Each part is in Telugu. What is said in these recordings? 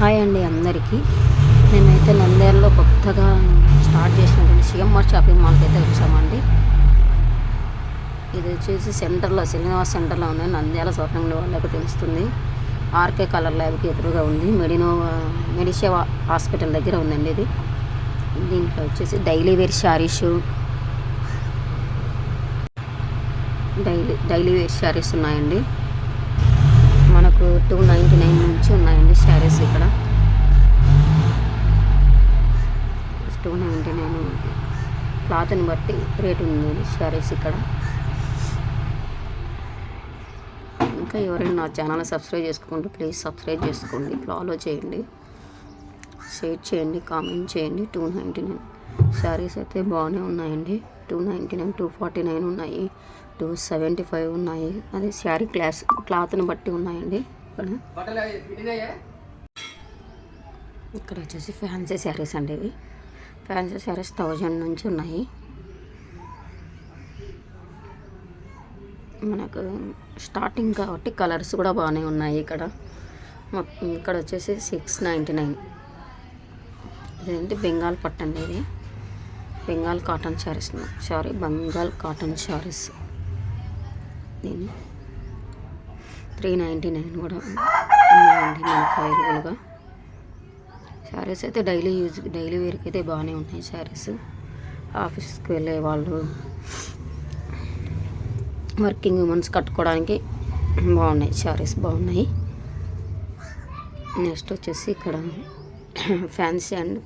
హాయ్ అండి అందరికీ. మేమైతే నంద్యాలలో కొత్తగా స్టార్ట్ చేసినటువంటి సిఎంఆర్ షాపింగ్ మాల్కి అయితే వచ్చామండి. ఇది వచ్చేసి సెంటర్లో శ్రీనివాస్ సెంటర్లో ఉంది. నంద్యాల స్వర్ణంలో వాళ్ళకి తెలుస్తుంది. ఆర్కే కలర్ ల్యాబ్కి ఎదురుగా ఉంది. మెడిషియా హాస్పిటల్ దగ్గర ఉందండి ఇది. దీంట్లో వచ్చేసి డైలీ వేర్ శారీస్ ఉన్నాయండి. మనకు 299 నుంచి ఉన్నాయండి శారీస్. ఇక్కడ 299 క్లాత్ని బట్టి రేట్ ఉంది శారీస్ ఇక్కడ. ఇంకా ఎవరైనా నా ఛానల్ సబ్స్క్రైబ్ చేసుకోండి, ప్లీజ్ సబ్స్క్రైబ్ చేసుకోండి, ఫాలో చేయండి, షేర్ చేయండి, కామెంట్ చేయండి. 299 శారీస్ అయితే బాగానే ఉన్నాయండి. 299, 249 ఉన్నాయి, 275 ఉన్నాయి. అది శారీ క్లాత్ని బట్టి ఉన్నాయండి. ఇక్కడ వచ్చేసి ఫ్యాన్సీ శారీస్ అండి. ఇవి ఫ్యాన్సీ శారీస్ 1000 నుంచి ఉన్నాయి. మనకు స్టార్టింగ్ కాబట్టి కలర్స్ కూడా బాగానే ఉన్నాయి. ఇక్కడ వచ్చేసి 699. ఇదేంటి బెంగాల్ పట్టు అండి. ఇది బెంగాల్ కాటన్ శారీస్, బెంగాల్ కాటన్ శారీస్. దీన్ని 399 కూడా ఉన్నాయండి మనకు అవైలబుల్గా. శారీస్ అయితే డైలీ వేర్కి అయితే బాగానే ఉన్నాయి శారీస్. ఆఫీస్కి వెళ్ళే వాళ్ళు, వర్కింగ్ ఉమెన్స్ కట్టుకోవడానికి బాగున్నాయి శారీస్, బాగున్నాయి. నెక్స్ట్ వచ్చేసి ఇక్కడ ఫ్యాన్సీ అండ్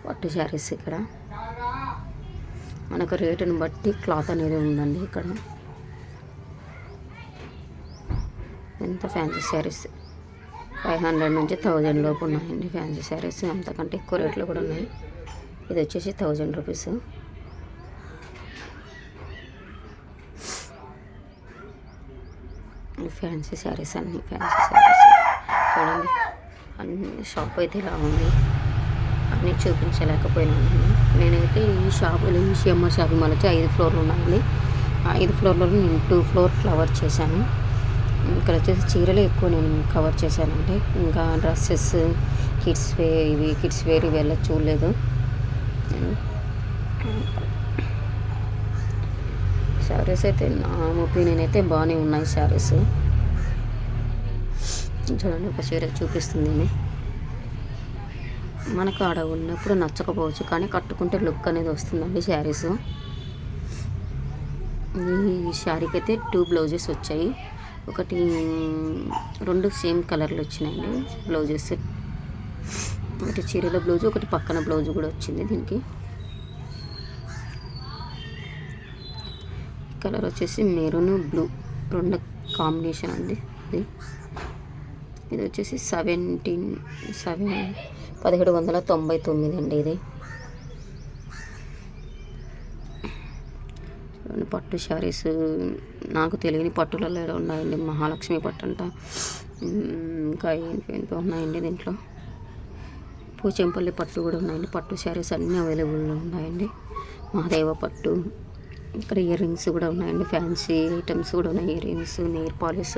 పట్టు శారీస్. ఇక్కడ మనకు రేటుని బట్టి క్లాత్ అనేది ఉందండి. ఇక్కడ ఎంత ఫ్యాన్సీ శారీస్ 500 నుంచి 1000 లోపు ఉన్నాయండి ఫ్యాన్సీ శారీస్. అంతకంటే ఎక్కువ రేట్లు కూడా ఉన్నాయి. ఇది వచ్చేసి 1000 రూపీస్. ఫ్యాన్సీ శారీస్, అన్ని ఫ్యాన్సీ శారీస్ చూడండి. అన్ని షాప్ అయితే ఇలా ఉంది. అన్నీ చూపించలేకపోయినాను. నేనైతే ఈ సిఎంఆర్ షాపింగ్ మాల్ వచ్చి 5 ఫ్లోర్లు ఉన్నాయండి. 5 ఫ్లోర్లో నేను 2 ఫ్లోర్ కవర్ చేశాను. ఇక్కడ వచ్చేసి చీరలు ఎక్కువ నేను కవర్ చేశానంటే, ఇంకా డ్రెస్సెస్, కిడ్స్ వేర్ ఇవి వెళ్ళి చూడలేదు. శారీస్ అయితే నా ఒపీనియన్ అయితే బాగానే ఉన్నాయి శారీస్. చూడండి, ఒక చీర చూపిస్తుంది. మనకు ఆడ ఉన్నప్పుడు నచ్చకపోవచ్చు, కానీ కట్టుకుంటే లుక్ అనేది వస్తుందండి శారీస్. ఈ శారీకి అయితే 2 బ్లౌజెస్ వచ్చాయి. 2 సేమ్ కలర్లు వచ్చినాయండి బ్లౌజెస్. ఒకటి చీరల బ్లౌజ్, ఒకటి పక్కన బ్లౌజ్ కూడా వచ్చింది దీనికి. కలర్ వచ్చేసి మెరూన్ బ్లూ 2 కాంబినేషన్ అండి. ఇది వచ్చేసి 1799 అండి. ఇది పట్టు శారీస్ నాకు తెలియని పట్టులలో ఉన్నాయండి. మహాలక్ష్మి పట్టు అంట, ఇంకా ఏంటో ఉన్నాయండి. దీంట్లో పోచంపల్లి పట్టు కూడా ఉన్నాయండి. పట్టు శారీస్ అన్నీ అవైలబుల్గా ఉన్నాయండి. మహాదేవ పట్టు. ఇక్కడ ఇయర్ రింగ్స్ కూడా ఉన్నాయండి. ఫ్యాన్సీ ఐటమ్స్ కూడా ఉన్నాయి. ఇయర్ రింగ్స్, నెయిల్ పాలిష్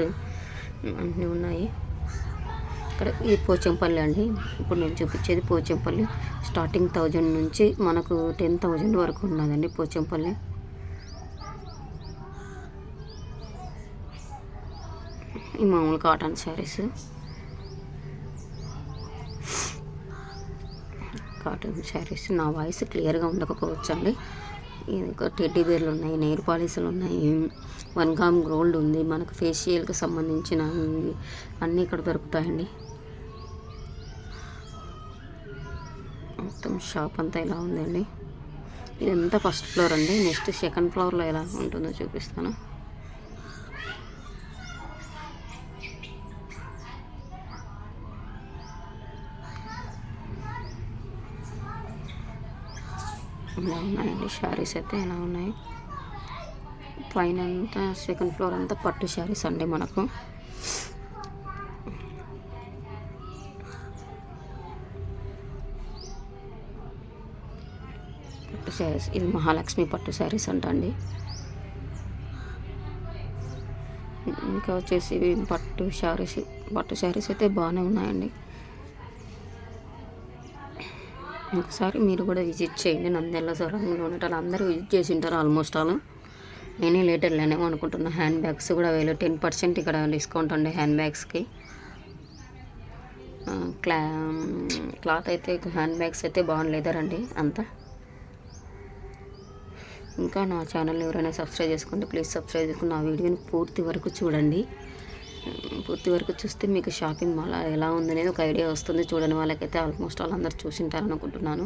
అన్నీ ఉన్నాయి. ఇక్కడ ఇది పోచంపల్లి అండి. ఇప్పుడు నేను చూపించేది పోచంపల్లి. స్టార్టింగ్ 1000 నుంచి మనకు 10,000 వరకు ఉన్నదండి పోచంపల్లి. ఈ మామూలు కాటన్ శారీస్, నా వాయిస్ క్లియర్గా ఉండకపోవచ్చు అండి. ఒక టెడ్డీ బేర్లు ఉన్నాయి, నెయిల్ పాలిష్లు ఉన్నాయి, 1 గ్రామ్ గోల్డ్ ఉంది. మనకు ఫేషియల్కి సంబంధించిన అన్నీ ఇక్కడ దొరుకుతాయండి. మొత్తం షాప్ అంతా ఇలా ఉందండి. ఇదంతా ఫస్ట్ ఫ్లోర్ అండి. నెక్స్ట్ సెకండ్ ఫ్లోర్లో ఎలా ఉంటుందో చూపిస్తాను. ఇలా ఉన్నాయండి శారీస్ అయితే ఇలా ఉన్నాయి. పైన అంతా సెకండ్ ఫ్లోర్ అంతా పట్టు శారీస్ అండి మనకు. పట్టు శారీస్, ఇది మహాలక్ష్మి పట్టు శారీస్ అంటండి. ఇంకా వచ్చేసి పట్టు శారీస్ అయితే బాగానే ఉన్నాయండి. ఒకసారి మీరు కూడా విజిట్ చేయండి. నంద్యాల సరౌండింగ్లో ఉన్నట్టు అందరూ విజిట్ చేసి ఉంటారు ఆల్మోస్ట్ ఆల్. నేనే లేట్ వెళ్ళానేమో అనుకుంటున్నా. హ్యాండ్ బ్యాగ్స్ కూడా 10% ఇక్కడ డిస్కౌంట్ ఉండే హ్యాండ్ బ్యాగ్స్కి. క్లాత్ అయితే హ్యాండ్ బ్యాగ్స్ అయితే బాగుండలేదండి అంతా. ఇంకా నా ఛానల్ ఎవరైనా సబ్స్క్రైబ్ చేసుకోండి, ప్లీజ్ సబ్స్క్రైబ్ చేసుకుని నా వీడియోని పూర్తి వరకు చూడండి. పూర్తి వరకు చూస్తే మీకు షాపింగ్ మాల్ ఎలా ఉందనేది ఒక ఐడియా వస్తుంది. చూడని వాళ్ళకైతే ఆల్మోస్ట్ వాళ్ళందరూ చూసింటారని అనుకుంటున్నాను.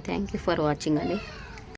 థ్యాంక్ యూ ఫర్ వాచింగ్ అండి.